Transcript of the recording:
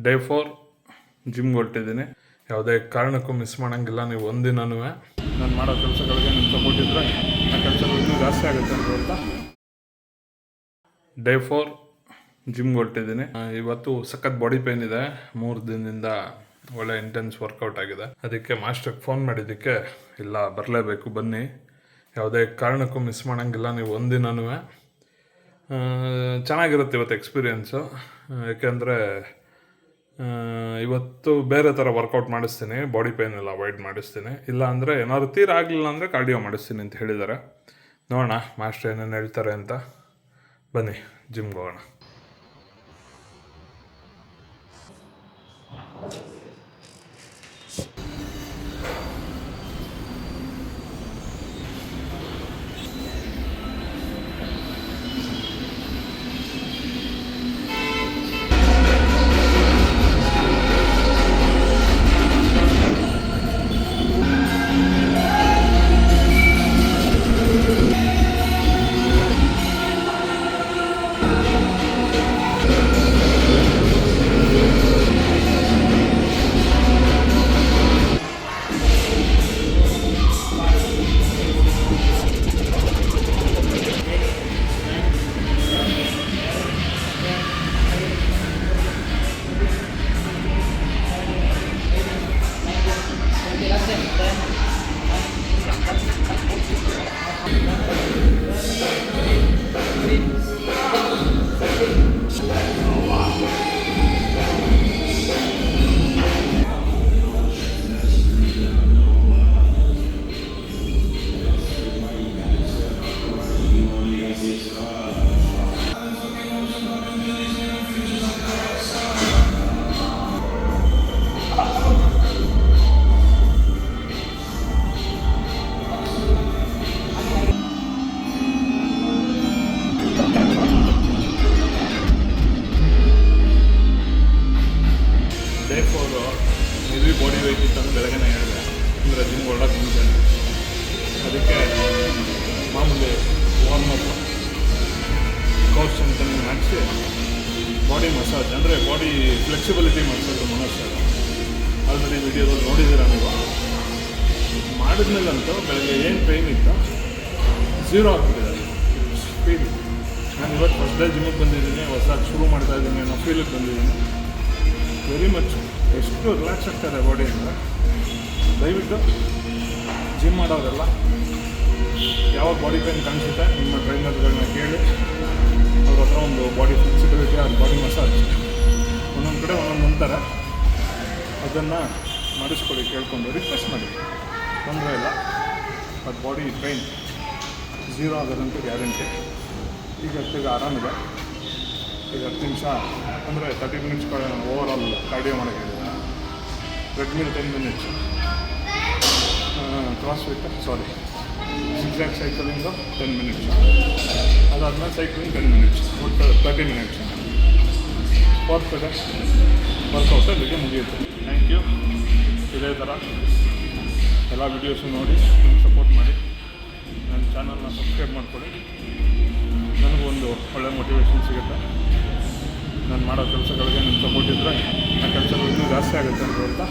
Day 4 ಜಿಮ್ಗೆ ಹೊರಟಿದ್ದೀನಿ. ಯಾವುದೇ ಕಾರಣಕ್ಕೂ miss ಮಾಡೋಂಗಿಲ್ಲ. ನೀವು ಒಂದಿನೂ ನಾನು ಮಾಡೋ ಕೆಲಸಗಳಿಗೆ ನಿಮ್ಮ ಸಪೋರ್ಟ್ ಇದ್ದರೆ ಆ ಕೆಲಸಗಳು ಇನ್ನೂ ಜಾಸ್ತಿ ಆಗುತ್ತೆ ಅಂತ ಡೇ 4 ಜಿಮ್ಗೆ ಹೊರಟಿದ್ದೀನಿ. ಇವತ್ತು ಸಖತ್ ಬಾಡಿ ಪೇನ್ ಇದೆ. 3 ದಿನದಿಂದ ಒಳ್ಳೆ ಇಂಟೆನ್ಸ್ ವರ್ಕೌಟ್ ಆಗಿದೆ. ಅದಕ್ಕೆ ಮಾಸ್ಟರ್ಗೆ ಫೋನ್ ಮಾಡಿದ್ದಕ್ಕೆ ಇಲ್ಲ ಬರಲೇಬೇಕು ಬನ್ನಿ, ಯಾವುದೇ ಕಾರಣಕ್ಕೂ ಮಿಸ್ ಮಾಡೋಂಗಿಲ್ಲ. ನೀವು ಒಂದಿನೂ ಚೆನ್ನಾಗಿರುತ್ತೆ ಇವತ್ತು ಎಕ್ಸ್ಪೀರಿಯೆನ್ಸು. ಯಾಕೆಂದರೆ ಇವತ್ತು ಬೇರೆ ಥರ ವರ್ಕೌಟ್ ಮಾಡಿಸ್ತೀನಿ, ಬಾಡಿ ಪೇನ್ ಎಲ್ಲ ಅವಾಯ್ಡ್ ಮಾಡಿಸ್ತೀನಿ. ಇಲ್ಲ ಅಂದರೆ ಏನಾದ್ರು ತೀರ ಆಗಲಿಲ್ಲ ಅಂದರೆ ಕಾರ್ಡಿಯೋ ಮಾಡಿಸ್ತೀನಿ ಅಂತ ಹೇಳಿದ್ದಾರೆ. ನೋಡೋಣ ಮಾಸ್ಟರ್ ಏನೇನು ಹೇಳ್ತಾರೆ ಅಂತ. ಬನ್ನಿ ಜಿಮ್ಗೆ ಹೋಗೋಣ. ಡೇ 4 ಹೆವಿ ಬಾಡಿ ವೆಯ್ಟ್ ಇತ್ತು ಅಂತ ಬೆಳಗ್ಗೆ ಹೇಳಿದೆ. ಅಂದರೆ ಜಿಮ್ ಹೊರಡಕ್ಕೆ ಮುಂಚೆನೆ ಅದಕ್ಕೆ ಮಾಮೂಲಿ ವಾರ್ಮಪ್ ಕೋರ್ಸ್ ಅಂತ ಮಾಡಿಸಿ ಬಾಡಿ ಮಸಾಜ್ ಅಂದರೆ ಬಾಡಿ ಫ್ಲೆಕ್ಸಿಬಿಲಿಟಿ ಮಾಡಿಸೋದು ಮನಸ್ಸು. ಆಲ್ರೆಡಿ ವಿಡಿಯೋದಲ್ಲಿ ನೋಡಿದ್ದೀರ ನೀವು. ಮಾಡಿದ್ಮೇಲಂತೂ ಬೆಳಗ್ಗೆ ಏನು ಪೇಯ್ನ್ ಇತ್ತು ಝೀರೋ ಆಗ್ಬಿಟ್ಟಿದೆ ಫೀಲ್. ನಾನು ಇವತ್ತು ಫಸ್ಟ್ ಡೇ ಜಿಮ್ಮಿಗೆ ಬಂದಿದ್ದೀನಿ, ಹೊಸದಾಗಿ ಶುರು ಮಾಡ್ತಾಯಿದ್ದೀನಿ ಅನ್ನೋ ಫೀಲಿಗೆ ಬಂದಿದ್ದೀನಿ. ವೆರಿ ಮಚ್ ಎಷ್ಟು ರಿಲ್ಯಾಕ್ಸ್ ಆಗ್ತಾಯಿದೆ ಬಾಡಿ ಅಂದರೆ. ದಯವಿಟ್ಟು ಜಿಮ್ ಮಾಡೋರೆಲ್ಲ ಯಾವಾಗ ಬಾಡಿ ಪೇನ್ ಕಾಣಿಸುತ್ತೆ ನಿಮ್ಮ ಟ್ರೈನರ್ಗಳನ್ನ ಕೇಳಿ ಅವ್ರ ಹತ್ರ ಒಂದು ಬಾಡಿ ಫ್ಲೆಕ್ಸಿಬಿಲಿಟಿ ಅದು ಬಾಡಿ ಮಸಾಜ್ ಒಂದೊಂದು ಕಡೆ ಒಂದೊಂದು ಅಂತಾರೆ, ಅದನ್ನು ಮಾಡಿಸ್ಕೊಳ್ಳಿ, ಕೇಳ್ಕೊಂಡು ರಿಕ್ವೆಸ್ಟ್ ಮಾಡಿ, ತೊಂದರೆ ಇಲ್ಲ. ಅದು ಬಾಡಿ ಪೇನ್ ಝೀರೋ ಆಗೋದಂತೂ ಗ್ಯಾರಂಟಿ. ಈಗ ಆರಾಮಿದೆ. ಈಗ 10 ನಿಮಿಷ ಅಂದರೆ 30 ಮಿನಿಟ್ಸ್ ಓವರ್ ಆಲ್ ಕಾರ್ಡಿಯೋ ಮಾಡೋಕ್ಕೆ ಹೇಳಿದೆ. Treadmill 10 minutes, zigzag cycling 10 minutes, ಅದಾದಮೇಲೆ ಸೈಕ್ಲಿಂಗ್ 10 ಮಿನಿಟ್ಸ್, ಒಟ್ಟು 30 ಮಿನಿಟ್ಸ್. ಪರ್ಫೆಕ್ಟ್ ವರ್ಕೌಟ್ ಅಲ್ಲಿಗೆ ಮುಗಿಯುತ್ತೆ. Thank you. ಇದೇ ಥರ ಎಲ್ಲ ವೀಡಿಯೋಸು ನೋಡಿ ನನಗೆ ಸಪೋರ್ಟ್ ಮಾಡಿ, ನನ್ನ ಚಾನಲ್ನ ಸಬ್ಸ್ಕ್ರೈಬ್ ಮಾಡಿಕೊಡಿ. ನನಗೊಂದು ಒಳ್ಳೆ ಮೋಟಿವೇಶನ್ ಸಿಗುತ್ತೆ. ನಾನು ಮಾಡೋ ಕೆಲಸಗಳಿಗೆ ನಿಮ್ಮ ಸಪೋರ್ಟ್ ಇದ್ದರೆ ಆ ಕೆಲಸಗಳು ಇನ್ನೂ ಜಾಸ್ತಿ ಆಗುತ್ತೆ ಅಂತ